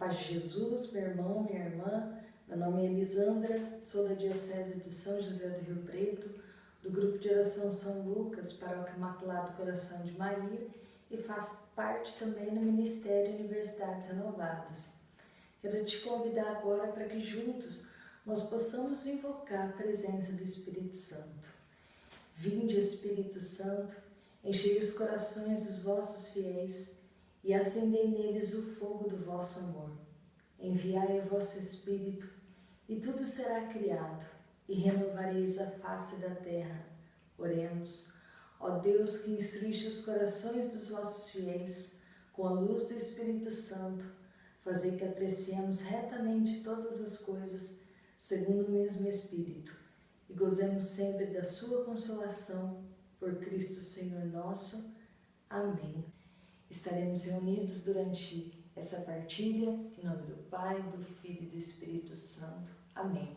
paz de Jesus, meu irmão, minha irmã. Meu nome é Elisandra, sou da Diocese de São José do Rio Preto, do Grupo de Oração São Lucas, Paróquia Imaculado Coração de Maria, e faço parte também no Ministério Universidades Renovadas. Quero te convidar agora para que juntos nós possamos invocar a presença do Espírito Santo. Vinde, Espírito Santo, enchei os corações dos vossos fiéis e acendei neles o fogo do vosso amor. Enviai o vosso Espírito, e tudo será criado, e renovareis a face da terra. Oremos. Ó Deus, que instruiste os corações dos vossos fiéis, com a luz do Espírito Santo, fazei que apreciemos retamente todas as coisas, segundo o mesmo Espírito, e gozemos sempre da sua consolação, por Cristo Senhor nosso. Amém. Estaremos reunidos durante essa partilha, em nome do Pai, do Filho e do Espírito Santo. Amém.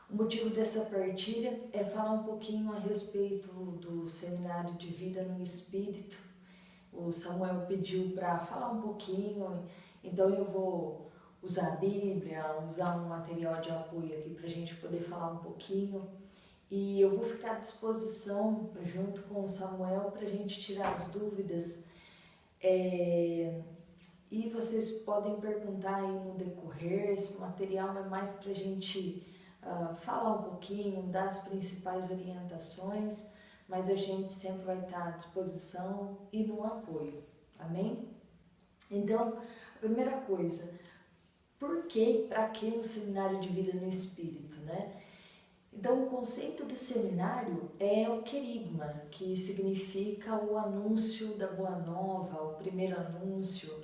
O motivo dessa partilha é falar um pouquinho a respeito do Seminário de Vida no Espírito. O Samuel pediu para falar um pouquinho, então eu vou usar a Bíblia, usar um material de apoio aqui para a gente poder falar um pouquinho. E eu vou ficar à disposição, junto com o Samuel, para a gente tirar as dúvidas. E vocês podem perguntar aí no decorrer, esse material é mais para a gente falar um pouquinho, dar as principais orientações, mas a gente sempre vai estar à disposição e no apoio, amém? Então, a primeira coisa, por que e para que um seminário de vida no Espírito, né? Então, o conceito do seminário é o querigma, que significa o anúncio da Boa Nova, o primeiro anúncio,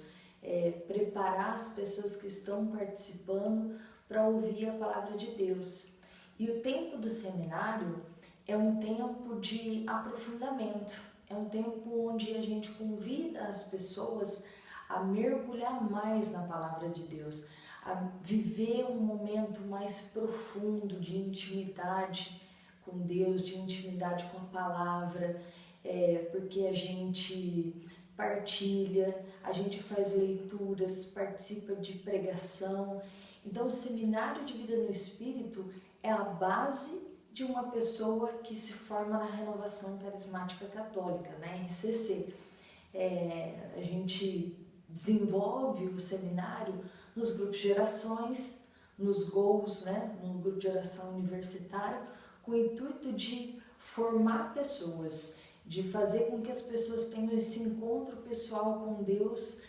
preparar as pessoas que estão participando para ouvir a palavra de Deus. E o tempo do seminário é um tempo de aprofundamento, é um tempo onde a gente convida as pessoas a mergulhar mais na palavra de Deus, a viver um momento mais profundo de intimidade com Deus, de intimidade com a palavra, porque a gente partilha, a gente faz leituras, participa de pregação. Então, o Seminário de Vida no Espírito é a base de uma pessoa que se forma na Renovação Carismática Católica, na RCC. A gente desenvolve o seminário nos grupos de orações, nos GOUs, né, no grupo de oração universitário, com o intuito de formar pessoas, de fazer com que as pessoas tenham esse encontro pessoal com Deus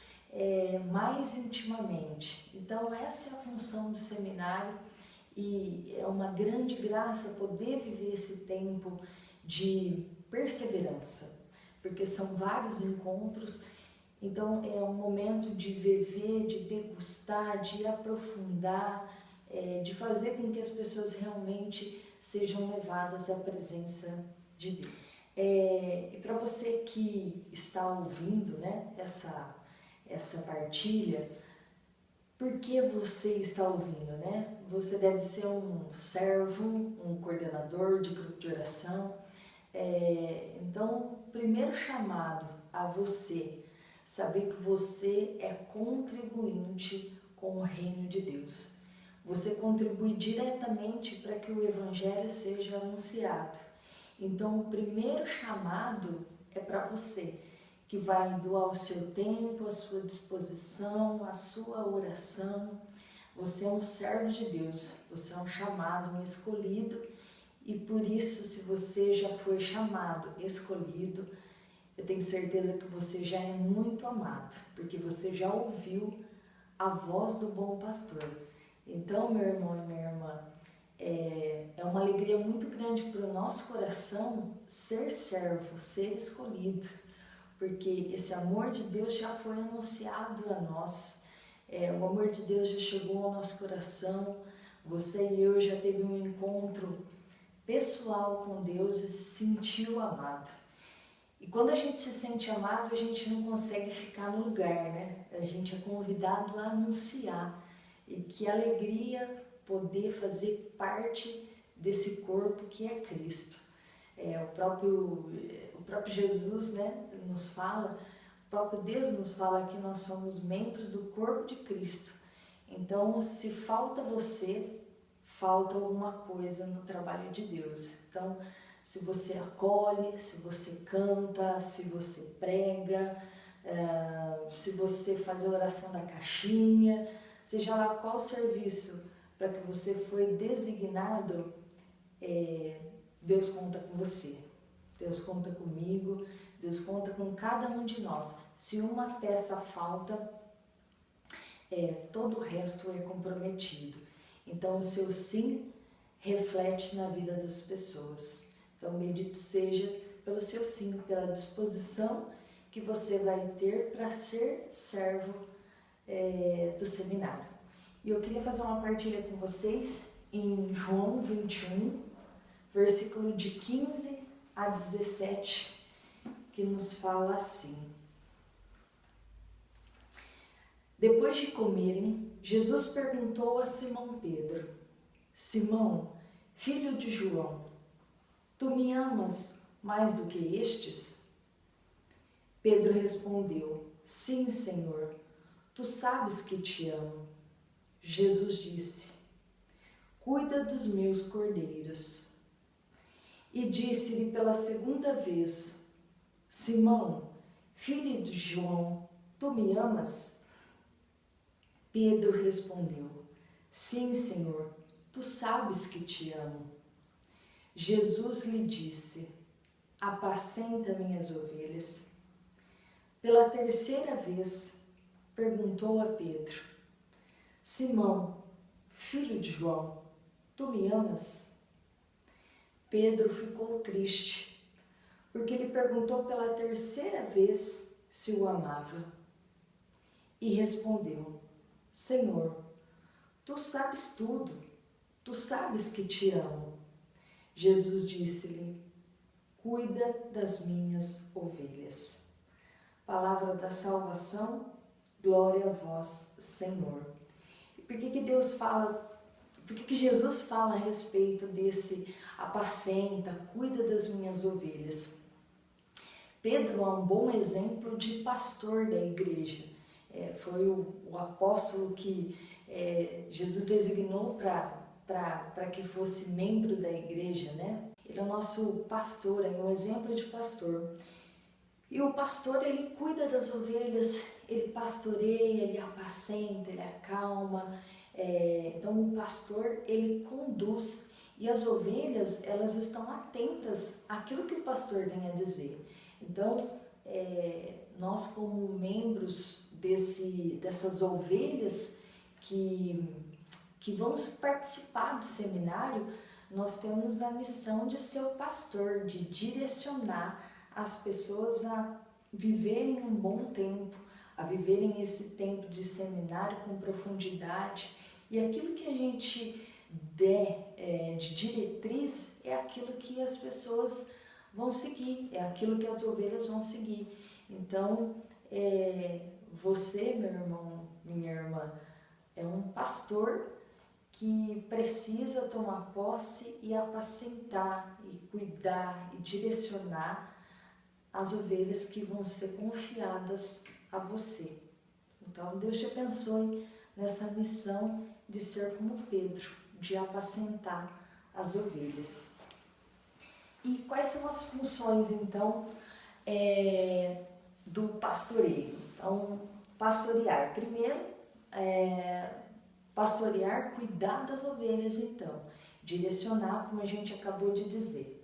mais intimamente. Então essa é a função do seminário e é uma grande graça poder viver esse tempo de perseverança, porque são vários encontros. Então é um momento de viver, de degustar, de aprofundar, de fazer com que as pessoas realmente sejam levadas à presença de Deus. E para você que está ouvindo, né, essa partilha, por que você está ouvindo, né? Você deve ser um servo, um coordenador de grupo de oração. Então, o primeiro chamado a você, saber que você é contribuinte com o reino de Deus. Você contribui diretamente para que o Evangelho seja anunciado. Então, o primeiro chamado é para você, que vai doar o seu tempo, a sua disposição, a sua oração. Você é um servo de Deus, você é um chamado, um escolhido, e por isso, se você já foi chamado, escolhido, eu tenho certeza que você já é muito amado, porque você já ouviu a voz do bom pastor. Então, meu irmão e minha irmã, é uma alegria muito grande para o nosso coração ser servo, ser escolhido, porque esse amor de Deus já foi anunciado a nós, o amor de Deus já chegou ao nosso coração, você e eu já teve um encontro pessoal com Deus e se sentiu amado. E quando a gente se sente amado, a gente não consegue ficar no lugar, né? A gente é convidado a anunciar. E que alegria poder fazer parte desse corpo que é Cristo. O próprio Jesus, né, nos fala próprio Deus nos fala que nós somos membros do corpo de Cristo. Então, se falta você, falta alguma coisa no trabalho de Deus. Então, se você acolhe, se você canta, se você prega, se você faz a oração da caixinha, seja lá qual serviço para que você foi designado, Deus conta com você, Deus conta comigo, Deus conta com cada um de nós. Se uma peça falta, todo o resto é comprometido. Então o seu sim reflete na vida das pessoas. Então bendito seja pelo seu sim, pela disposição que você vai ter para ser servo do seminário. E eu queria fazer uma partilha com vocês em João 21, versículo de 15 a 17, que nos fala assim. Depois de comerem, Jesus perguntou a Simão Pedro: Simão, filho de João, tu me amas mais do que estes? Pedro respondeu: Sim, Senhor, tu sabes que te amo. Jesus disse: Cuida dos meus cordeiros. E disse-lhe pela segunda vez: Simão, filho de João, tu me amas? Pedro respondeu: Sim, Senhor, tu sabes que te amo. Jesus lhe disse: Apacenta minhas ovelhas. Pela terceira vez, perguntou a Pedro: Simão, filho de João, tu me amas? Pedro ficou triste, porque lhe perguntou pela terceira vez se o amava. E respondeu: Senhor, tu sabes tudo, tu sabes que te amo. Jesus disse-lhe: Cuida das minhas ovelhas. Palavra da salvação, glória a vós, Senhor. Por que Jesus fala a respeito desse apacenta, cuida das minhas ovelhas? Pedro é um bom exemplo de pastor da igreja. Foi o apóstolo que Jesus designou para que fosse membro da igreja, né? Ele é o nosso pastor, é um exemplo de pastor. E o pastor, ele cuida das ovelhas, ele pastoreia, ele apacenta, ele acalma. Então o pastor, ele conduz, e as ovelhas, elas estão atentas àquilo que o pastor tem a dizer. Então, nós como membros dessas ovelhas que vão participar do seminário, nós temos a missão de ser o pastor, de direcionar as pessoas a viverem um bom tempo, a viverem esse tempo de seminário com profundidade. E aquilo que a gente der de diretriz é aquilo que as pessoas vão seguir, é aquilo que as ovelhas vão seguir. Então, você, meu irmão, minha irmã, é um pastor que precisa tomar posse e apacentar, e cuidar, e direcionar as ovelhas que vão ser confiadas a você. Então, Deus te abençoe nessa missão de ser como Pedro, de apacentar as ovelhas. E quais são as funções, então, do pastoreio? Então, pastorear. Primeiro, pastorear, cuidar das ovelhas, então. Direcionar, como a gente acabou de dizer.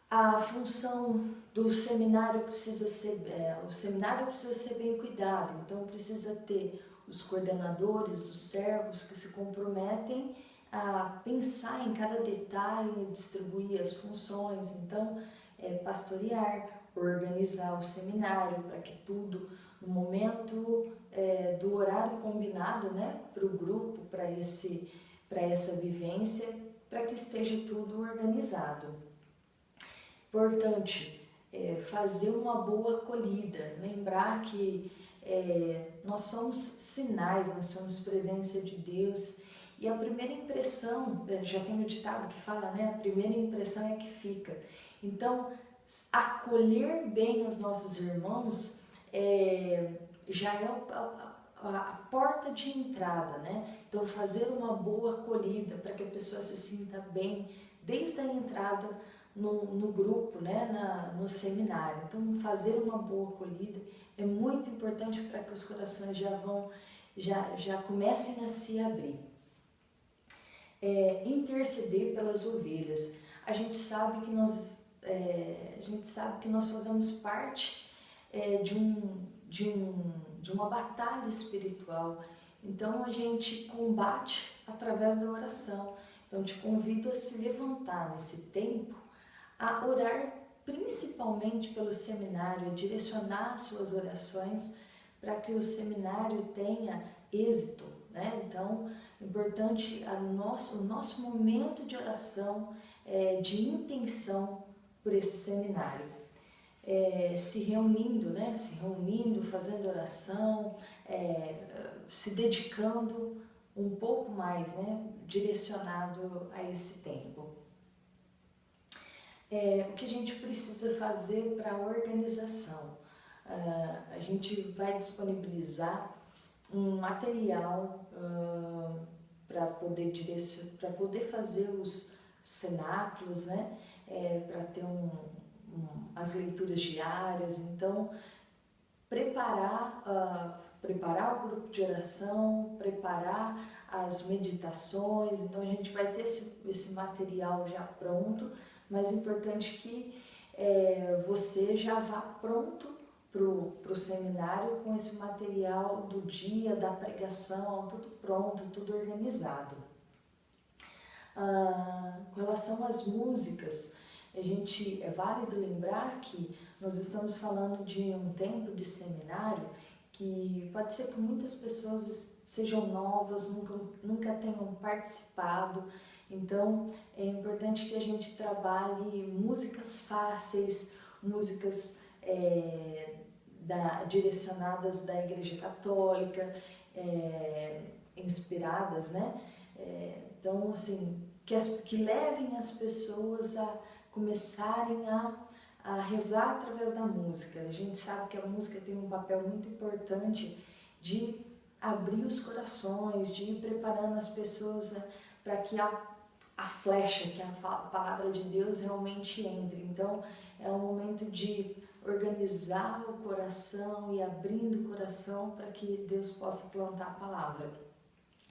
A função do seminário precisa ser, o seminário precisa ser bem cuidado, então precisa ter os coordenadores, os servos que se comprometem a pensar em cada detalhe e distribuir as funções. Então, pastorear, organizar o seminário para que tudo, no momento do horário combinado, né, para o grupo, para essa vivência, para que esteja tudo organizado. Importante fazer uma boa acolhida, lembrar que nós somos sinais, nós somos presença de Deus, e a primeira impressão, já tem o ditado que fala, né, a primeira impressão é que fica. Então, acolher bem os nossos irmãos já é a porta de entrada, né? Então, fazer uma boa acolhida para que a pessoa se sinta bem desde a entrada no grupo, né? No seminário. Então, fazer uma boa acolhida é muito importante para que os corações já comecem a se abrir. Interceder pelas ovelhas. A gente sabe que nós fazemos parte de uma batalha espiritual. Então a gente combate através da oração. Então te convido a se levantar nesse tempo, a orar principalmente pelo seminário, a direcionar as suas orações para que o seminário tenha êxito, né? Então é importante o nosso momento de oração, de intenção por esse seminário. Se reunindo, né? Se reunindo, fazendo oração, se dedicando um pouco mais, né? Direcionado a esse tempo. O que a gente precisa fazer para a organização? A gente vai disponibilizar um material para poder fazer os cenáculos, né? Para ter as leituras diárias. Então, preparar o grupo de oração, preparar as meditações. Então, a gente vai ter esse material já pronto, mas é importante que você já vá pronto para o seminário com esse material do dia, da pregação, tudo pronto, tudo organizado. Com relação às músicas, é válido lembrar que nós estamos falando de um tempo de seminário que pode ser que muitas pessoas sejam novas, nunca tenham participado. Então é importante que a gente trabalhe músicas fáceis, músicas direcionadas da Igreja Católica, inspiradas, né? Então, assim, que levem as pessoas a começarem a rezar através da música. A gente sabe que a música tem um papel muito importante de abrir os corações, de ir preparando as pessoas para que a flecha, que é a palavra de Deus, realmente entre. Então, é um momento de organizar o coração e abrindo o coração para que Deus possa plantar a palavra.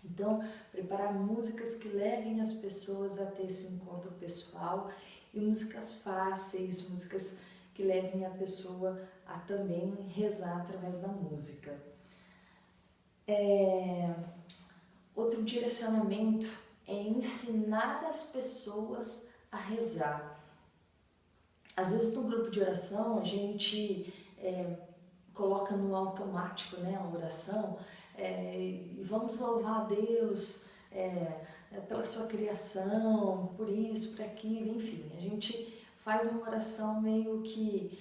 Então, preparar músicas que levem as pessoas a ter esse encontro pessoal e músicas fáceis, músicas que levem a pessoa a também rezar através da música. Outro direcionamento é ensinar as pessoas a rezar. Às vezes no grupo de oração a gente coloca no automático, né, a oração, e vamos louvar a Deus pela sua criação, por isso, por aquilo, enfim. A gente faz uma oração meio que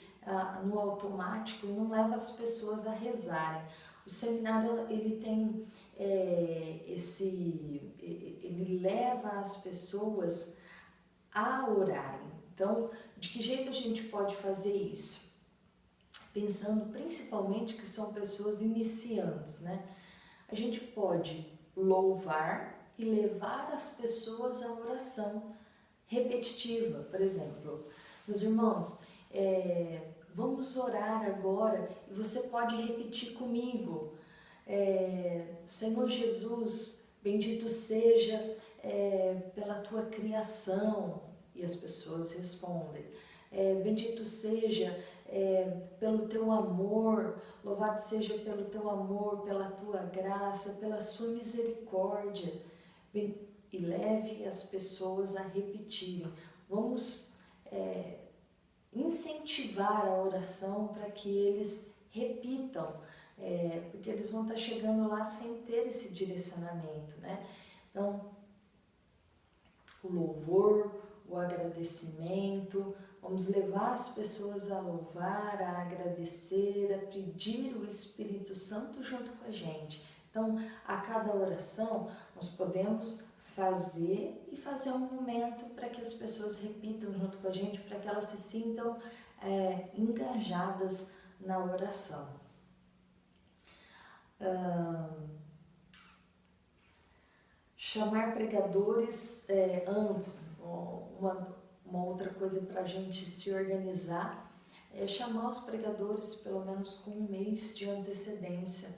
no automático e não leva as pessoas a rezarem. O seminário ele tem ele leva as pessoas a orarem. Então, de que jeito a gente pode fazer isso? Pensando principalmente que são pessoas iniciantes, né? A gente pode louvar e levar as pessoas à oração repetitiva. Por exemplo, meus irmãos, vamos orar agora e você pode repetir comigo. Senhor Jesus, bendito seja pela tua criação. E as pessoas respondem, bendito seja pelo teu amor, louvado seja pelo teu amor, pela tua graça, pela sua misericórdia. E leve as pessoas a repetirem. Vamos incentivar a oração para que eles repitam, porque eles vão estar chegando lá sem ter esse direcionamento, né? Então, o louvor, o agradecimento, vamos levar as pessoas a louvar, a agradecer, a pedir o Espírito Santo junto com a gente. Então, a cada oração, nós podemos fazer um momento para que as pessoas repitam junto com a gente, para que elas se sintam engajadas na oração. Chamar pregadores antes, uma outra coisa para a gente se organizar é chamar os pregadores pelo menos com um mês de antecedência,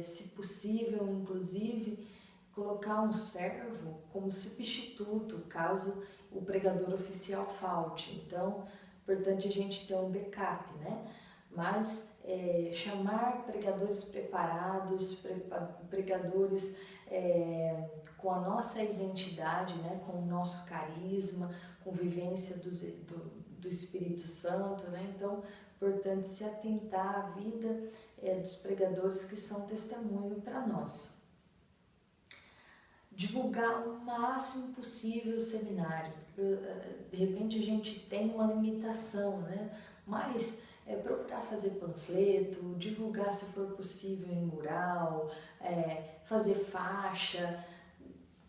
se possível, inclusive, colocar um servo como substituto, caso o pregador oficial falte. Então, importante a gente ter um backup, né? Mas chamar pregadores preparados, pregadores com a nossa identidade, né? Com o nosso carisma, com vivência do Espírito Santo, né? Então, importante se atentar à vida dos pregadores que são testemunho para nós. Divulgar o máximo possível o seminário. De repente a gente tem uma limitação, né? Mas procurar fazer panfleto, divulgar se for possível em mural, fazer faixa,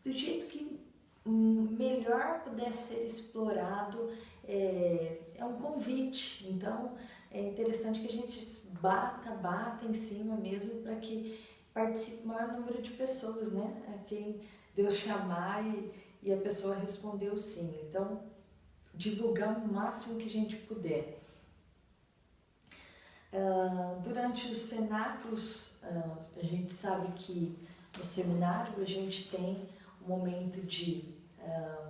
do jeito que melhor puder ser explorado. É um convite, então é interessante que a gente bata em cima mesmo para que participe o maior número de pessoas, né? Quem Deus chamar e a pessoa respondeu sim. Então, divulgar o máximo que a gente puder. Durante os cenáculos, a gente sabe que no seminário a gente tem um momento de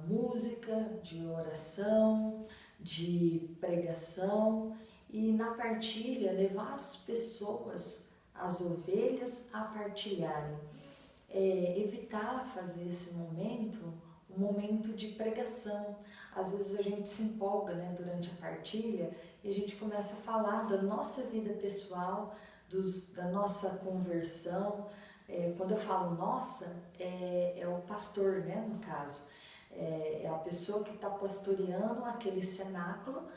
música, de oração, de pregação e na partilha levar as pessoas, as ovelhas a partilharem. Evitar fazer esse momento um momento de pregação. Às vezes a gente se empolga, né, durante a partilha e a gente começa a falar da nossa vida pessoal, da nossa conversão. Quando eu falo nossa, é o pastor, né, no caso. É a pessoa que está pastoreando aquele cenáculo,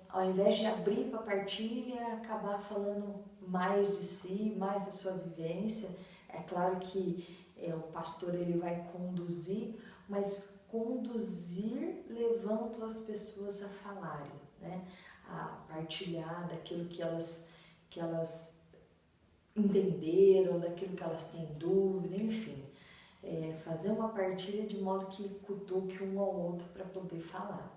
ao invés de abrir para a partilha, acabar falando mais de si, mais da sua vivência. É claro que o pastor ele vai conduzir, mas conduzir levando as pessoas a falarem, né? A partilhar daquilo que elas entenderam, daquilo que elas têm dúvida, enfim. Fazer uma partilha de modo que cutuque um ao outro para poder falar.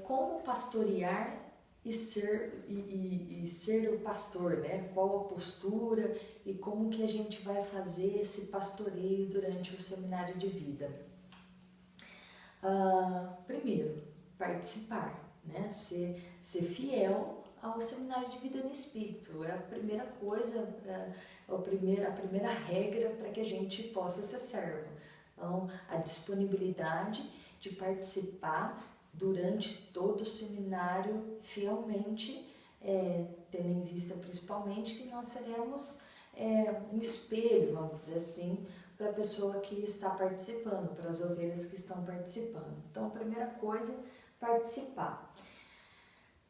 Como pastorear e ser o pastor, né? Qual a postura e como que a gente vai fazer esse pastoreio durante o seminário de vida. Primeiro, participar, né? Ser fiel ao seminário de vida no Espírito. É a primeira coisa, a primeira regra para que a gente possa ser servo. Então, a disponibilidade de participar durante todo o seminário fielmente, tendo em vista principalmente que nós seremos um espelho, vamos dizer assim, para a pessoa que está participando, para as ovelhas que estão participando. Então, a primeira coisa, participar.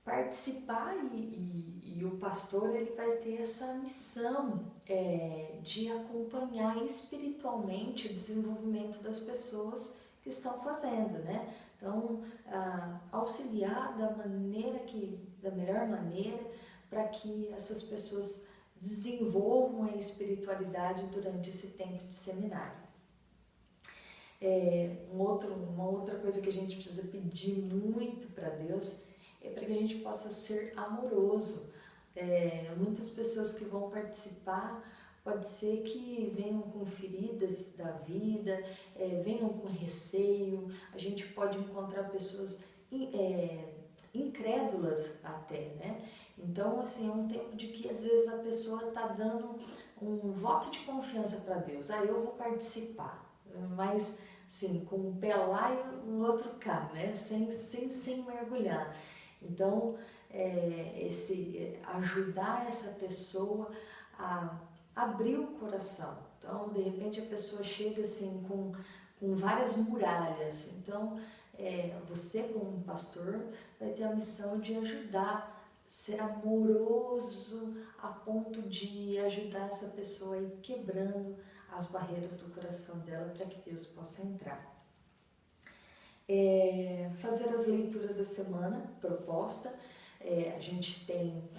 Participar e o pastor ele vai ter essa missão de acompanhar espiritualmente o desenvolvimento das pessoas que estão fazendo, né? Então, auxiliar da melhor maneira para que essas pessoas desenvolvam a espiritualidade durante esse tempo de seminário. Uma outra coisa que a gente precisa pedir muito para Deus é para que a gente possa ser amoroso. Muitas pessoas que vão participar pode ser que venham com feridas da vida, venham com receio. A gente pode encontrar pessoas incrédulas até, né? Então, assim, é um tempo de que às vezes a pessoa está dando um voto de confiança para Deus. Eu vou participar, mas assim, com um pé lá e o outro cá, né? Sem mergulhar. Então, ajudar essa pessoa a abrir o coração. Então, de repente, a pessoa chega assim com várias muralhas. Então, você como pastor vai ter a missão de ajudar, ser amoroso a ponto de ajudar essa pessoa a ir quebrando as barreiras do coração dela para que Deus possa entrar. Fazer as leituras da semana proposta. A gente tem,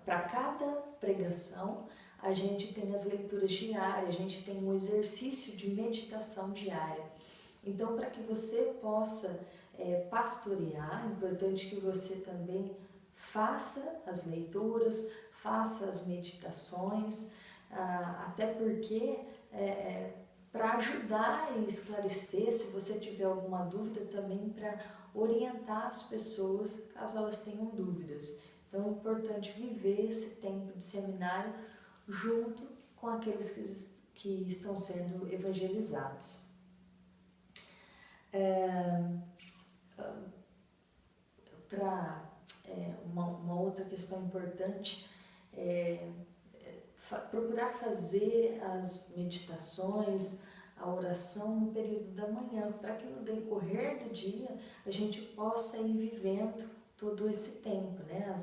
para cada pregação, a gente tem as leituras diárias, a gente tem um exercício de meditação diária. Então, para que você possa pastorear, é importante que você também faça as leituras, faça as meditações, até porque para ajudar e esclarecer, se você tiver alguma dúvida, também para orientar as pessoas caso elas tenham dúvidas. Então é importante viver esse tempo de seminário junto com aqueles que estão sendo evangelizados. Uma outra questão importante é procurar fazer as meditações, a oração no período da manhã, para que no decorrer do dia a gente possa ir vivendo todo esse tempo, né?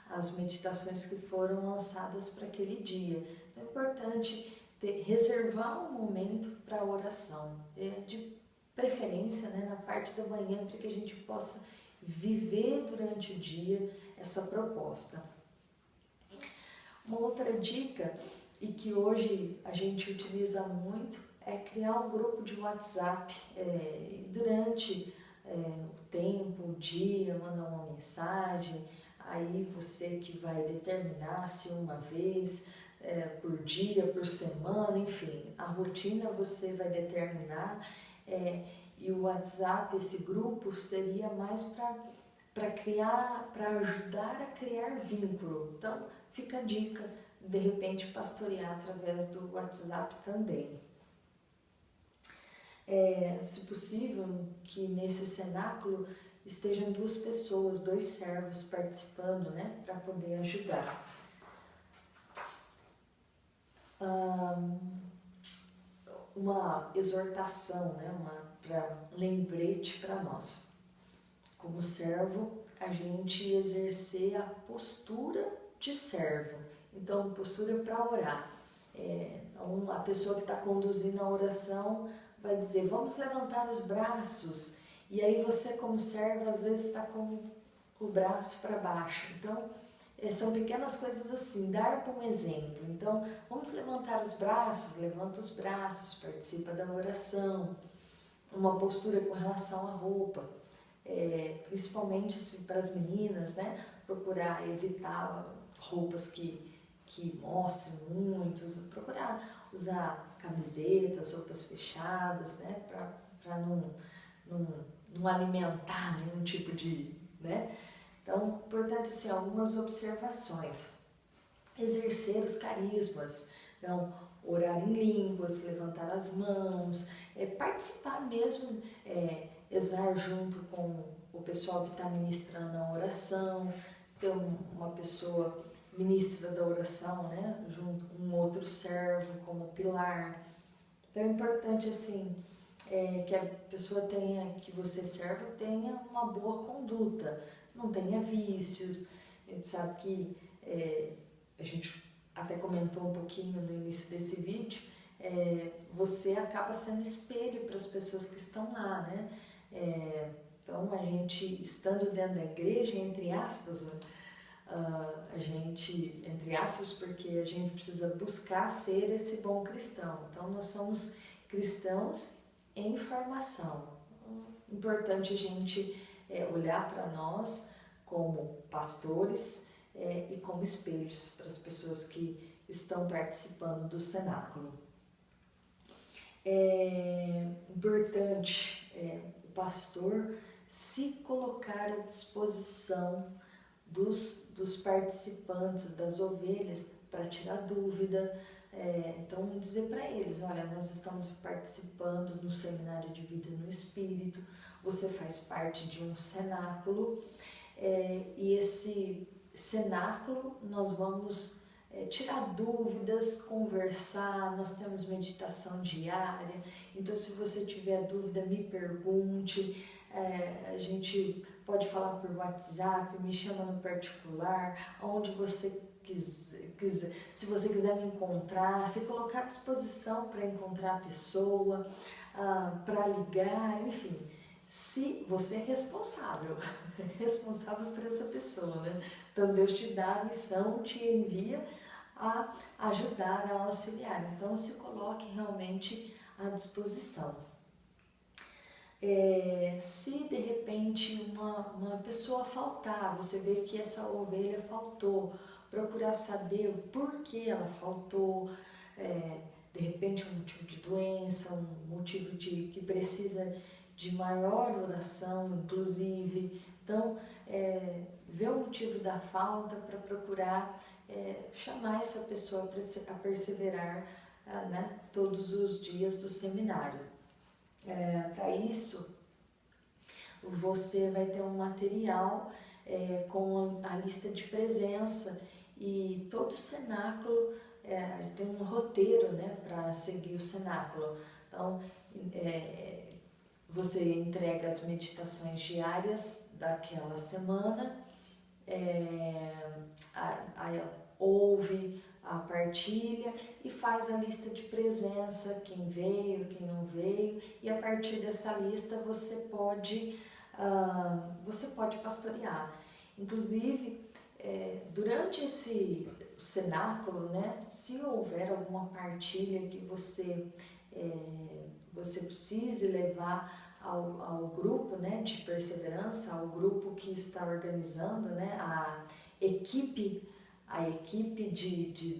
As meditações que foram lançadas para aquele dia. Então é importante reservar um momento para a oração, de preferência, né, na parte da manhã, para que a gente possa viver durante o dia essa proposta. Uma outra dica, e que hoje a gente utiliza muito, é criar um grupo de WhatsApp. Durante o tempo, o dia, mandar uma mensagem, aí você que vai determinar se uma vez por dia, por semana, enfim, a rotina você vai determinar, e o WhatsApp, esse grupo, seria mais para ajudar a criar vínculo. Então, fica a dica, de repente, pastorear através do WhatsApp também. Se possível, que nesse cenáculo estejam 2 pessoas, 2 servos participando, né, para poder ajudar. Uma exortação, né, um lembrete para nós. Como servo, a gente exercer a postura de servo. Então, postura para orar. A pessoa que está conduzindo a oração vai dizer, vamos levantar os braços. E aí você, como servo, às vezes está com o braço para baixo. Então, são pequenas coisas assim, dar um exemplo. Então, vamos levantar os braços, levanta os braços, participa da oração. Uma postura com relação à roupa. Principalmente assim, para as meninas, né? Procurar evitar roupas que mostrem muito, procurar usar camisetas, roupas fechadas, né? Para não alimentar nenhum tipo de, né? Então, importante assim, algumas observações. Exercer os carismas, então, orar em línguas, levantar as mãos, participar mesmo, rezar junto com o pessoal que está ministrando a oração, ter uma pessoa ministra da oração, né, junto com um outro servo como pilar. Então é importante assim, que a pessoa tenha, que você servo tenha uma boa conduta, não tenha vícios. A gente sabe que a gente até comentou um pouquinho no início desse vídeo, você acaba sendo espelho para as pessoas que estão lá, né? Então, a gente, estando dentro da igreja, entre aspas, né? A gente, entre aspas, porque a gente precisa buscar ser esse bom cristão. Então, nós somos cristãos em formação. Importante a gente olhar para nós como pastores e como espelhos para as pessoas que estão participando do cenáculo. É importante o pastor se colocar à disposição dos participantes, das ovelhas, para tirar dúvida. Então, dizer para eles, olha, nós estamos participando no seminário de vida no Espírito, você faz parte de um cenáculo, e esse cenáculo nós vamos tirar dúvidas, conversar, nós temos meditação diária, então se você tiver dúvida, me pergunte, a gente pode falar por WhatsApp, me chama no particular, onde você quiser, se você quiser me encontrar, se colocar à disposição para encontrar a pessoa, para ligar, enfim, se você é responsável, responsável por essa pessoa, né? Então Deus te dá a missão, te envia a ajudar, a auxiliar. Então se coloque realmente à disposição. Se de repente uma pessoa faltar, você vê que essa ovelha faltou, procurar saber o porquê ela faltou, de repente um motivo de doença, um motivo de que precisa de maior oração, inclusive. Então, ver o motivo da falta para procurar chamar essa pessoa a perseverar, né, todos os dias do seminário. Para isso, você vai ter um material com a lista de presença e todo o cenáculo tem um roteiro, né, para seguir o cenáculo. Então, você entrega as meditações diárias daquela semana, ouve a partilha e faz a lista de presença, quem veio, quem não veio, e a partir dessa lista você pode pastorear. Inclusive, durante esse cenáculo, né, se houver alguma partilha que você precise levar ao grupo, né, de perseverança, ao grupo que está organizando, né, a equipe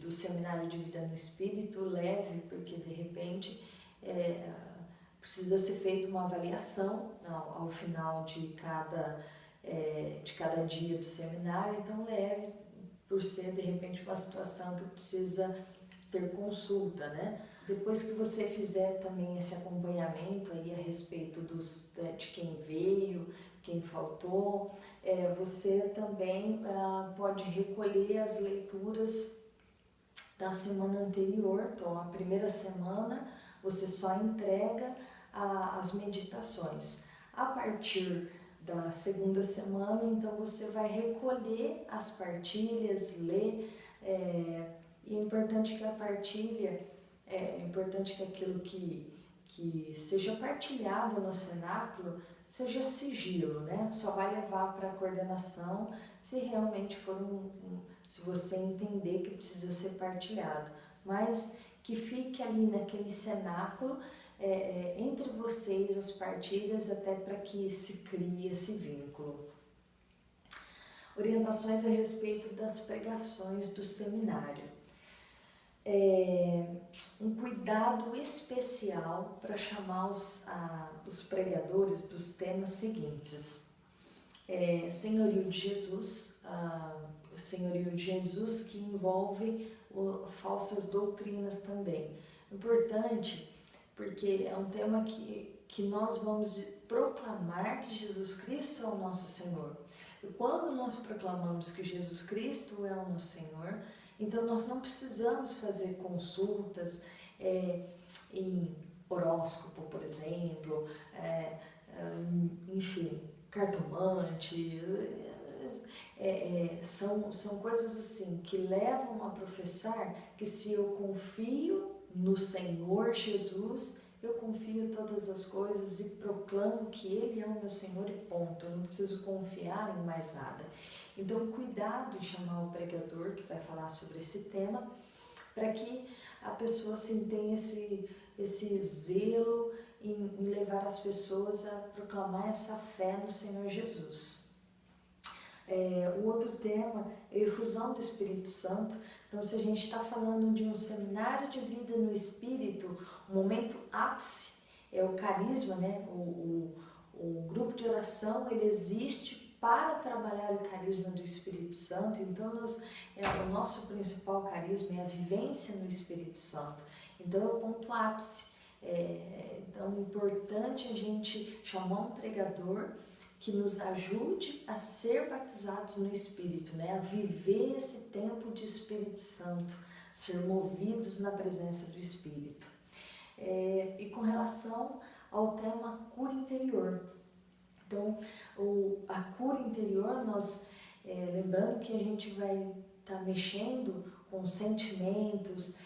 do Seminário de Vida no Espírito, leve, porque de repente precisa ser feita uma avaliação ao final de cada dia do seminário, então leve, por ser de repente uma situação que precisa ter consulta, né? Depois que você fizer também esse acompanhamento aí a respeito de quem veio, quem faltou, você também pode recolher as leituras da semana anterior. Então, a primeira semana você só entrega as meditações. A partir da segunda semana, então você vai recolher as partilhas, ler, e é importante que a partilha, é importante que aquilo que seja partilhado no cenáculo seja sigilo, né? Só vai levar para a coordenação se realmente for se você entender que precisa ser partilhado, mas que fique ali naquele cenáculo entre vocês as partilhas, até para que se crie esse vínculo. Orientações a respeito das pregações do seminário. Um cuidado especial para chamar os pregadores dos temas seguintes: senhorio de Jesus, o senhorio de Jesus, que envolve falsas doutrinas também. Importante, porque é um tema que nós vamos proclamar que Jesus Cristo é o nosso Senhor. E quando nós proclamamos que Jesus Cristo é o nosso Senhor, então nós não precisamos fazer consultas em horóscopo, por exemplo, enfim, cartomante. São coisas assim que levam a professar que se eu confio no Senhor Jesus, eu confio em todas as coisas e proclamo que Ele é o meu Senhor e ponto. Eu não preciso confiar em mais nada. Então, cuidado em chamar o pregador que vai falar sobre esse tema, para que a pessoa tenha esse zelo em levar as pessoas a proclamar essa fé no Senhor Jesus. O outro tema é a efusão do Espírito Santo. Então, se a gente está falando de um seminário de vida no Espírito, o momento ápice é o carisma, né? O grupo de oração, ele existe para trabalhar o carisma do Espírito Santo. Então, o nosso principal carisma é a vivência no Espírito Santo. Então, é o ponto ápice. Então, é importante a gente chamar um pregador que nos ajude a ser batizados no Espírito, né? A viver esse tempo de Espírito Santo, ser movidos na presença do Espírito. E com relação ao tema cura interior. Então, a cura interior, lembrando que a gente vai estar mexendo com sentimentos,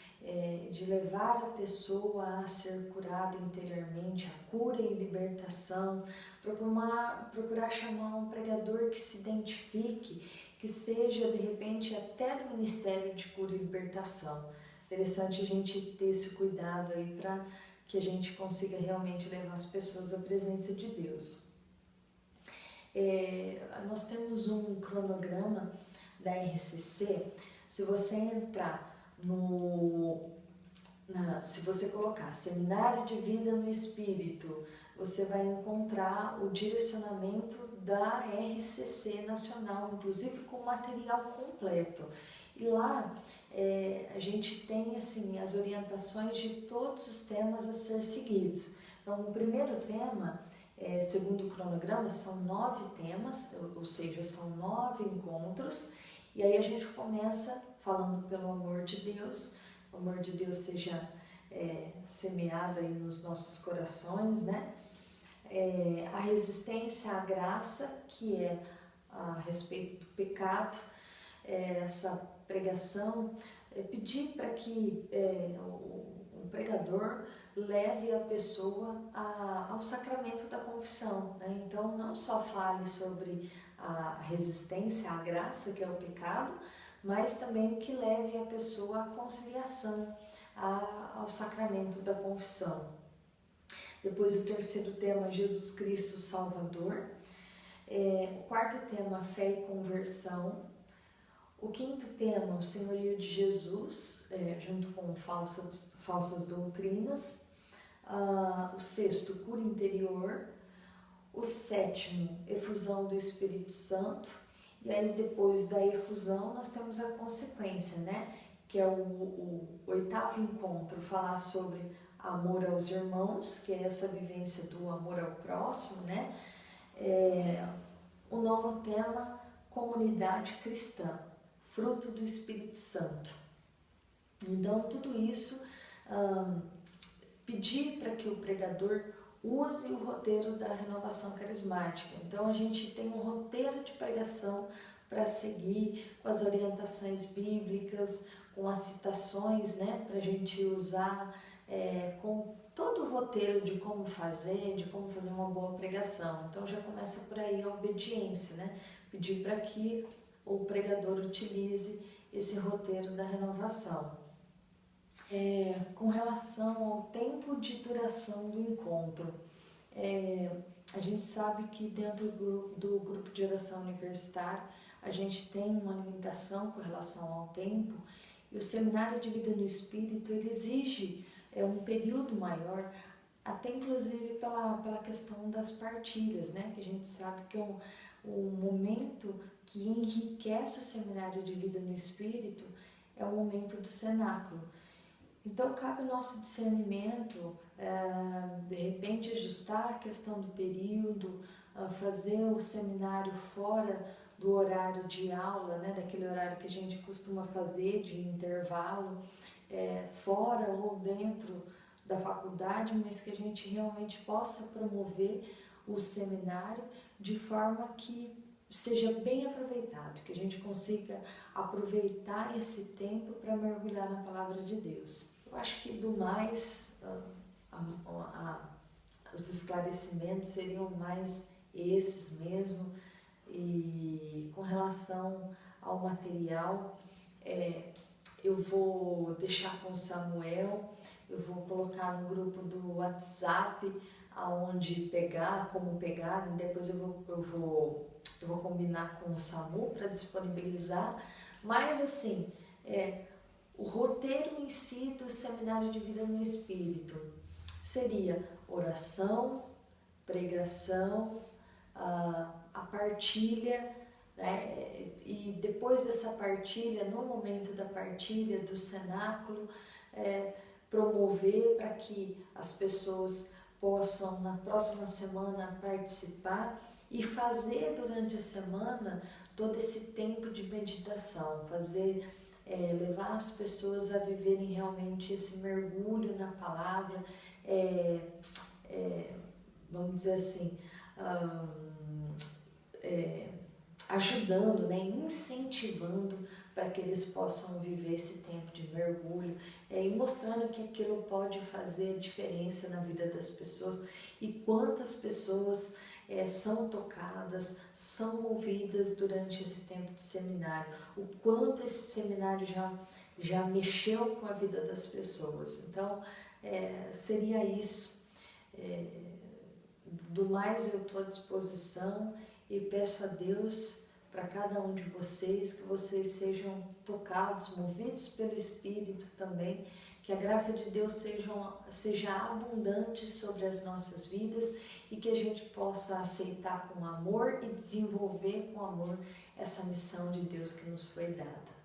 de levar a pessoa a ser curada interiormente, a cura e libertação, procurar chamar um pregador que se identifique, que seja de repente até do Ministério de Cura e Libertação. Interessante a gente ter esse cuidado aí para que a gente consiga realmente levar as pessoas à presença de Deus. Nós temos um cronograma da RCC. Se você entrar se você colocar Seminário de Vida no Espírito, você vai encontrar o direcionamento da RCC Nacional, inclusive com material completo. E lá a gente tem assim as orientações de todos os temas a ser seguidos. Então, o primeiro tema, segundo o cronograma, são 9 temas, ou seja, são 9 encontros. E aí a gente começa falando pelo amor de Deus. O amor de Deus seja semeado aí nos nossos corações, né? A resistência à graça, que é a respeito do pecado, essa pregação, pedir para que o pregador leve a pessoa ao sacramento da confissão, né? Então, não só fale sobre a resistência à graça, que é o pecado, mas também que leve a pessoa à conciliação, ao sacramento da confissão. Depois o terceiro tema, Jesus Cristo Salvador. O quarto tema, fé e conversão. O quinto tema, o senhorio de Jesus, junto com falsas doutrinas. O sexto, cura interior. O sétimo, efusão do Espírito Santo. E aí depois da efusão nós temos a consequência, né? Que é o oitavo encontro, falar sobre amor aos irmãos, que é essa vivência do amor ao próximo, né? O novo tema, comunidade cristã, fruto do Espírito Santo. Então, tudo isso, pedir para que o pregador use o roteiro da renovação carismática. Então, a gente tem um roteiro de pregação para seguir, com as orientações bíblicas, com as citações, né, para a gente usar, com todo o roteiro de como fazer uma boa pregação. Então, já começa por aí a obediência, né? Pedir para que o pregador utilize esse roteiro da renovação. Com relação ao tempo de duração do encontro, a gente sabe que dentro do grupo de oração universitário a gente tem uma limitação com relação ao tempo, e o Seminário de Vida no Espírito ele exige um período maior, até inclusive pela questão das partilhas, né? Que a gente sabe que é um momento que enriquece o Seminário de Vida no Espírito, é o momento do cenáculo. Então, cabe o nosso discernimento, de repente ajustar a questão do período, fazer o seminário fora do horário de aula, né, daquele horário que a gente costuma fazer de intervalo, fora ou dentro da faculdade, mas que a gente realmente possa promover o seminário de forma que seja bem aproveitado, que a gente consiga aproveitar esse tempo para mergulhar na Palavra de Deus. Eu acho que do mais, os esclarecimentos seriam mais esses mesmo. E com relação ao material, eu vou deixar com o Samuel, eu vou colocar no grupo do WhatsApp aonde pegar, como pegar, e depois eu vou combinar com o SAMU para disponibilizar, mas assim, o roteiro em si do Seminário de Vida no Espírito seria oração, pregação, a partilha, né? E depois dessa partilha, no momento da partilha do cenáculo, promover para que as pessoas possam na próxima semana participar e fazer durante a semana todo esse tempo de meditação, levar as pessoas a viverem realmente esse mergulho na palavra, vamos dizer assim, ajudando, né, incentivando para que eles possam viver esse tempo de mergulho, e mostrando que aquilo pode fazer diferença na vida das pessoas e quantas pessoas são tocadas, são movidas durante esse tempo de seminário, o quanto esse seminário já mexeu com a vida das pessoas. Então, seria isso. Do mais, eu estou à disposição e peço a Deus para cada um de vocês, que vocês sejam tocados, movidos pelo Espírito também, que a graça de Deus seja abundante sobre as nossas vidas e que a gente possa aceitar com amor e desenvolver com amor essa missão de Deus que nos foi dada.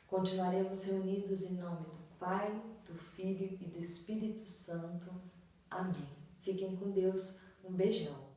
Continuaremos reunidos em nome do Pai, do Filho e do Espírito Santo. Amém. Fiquem com Deus. Um beijão.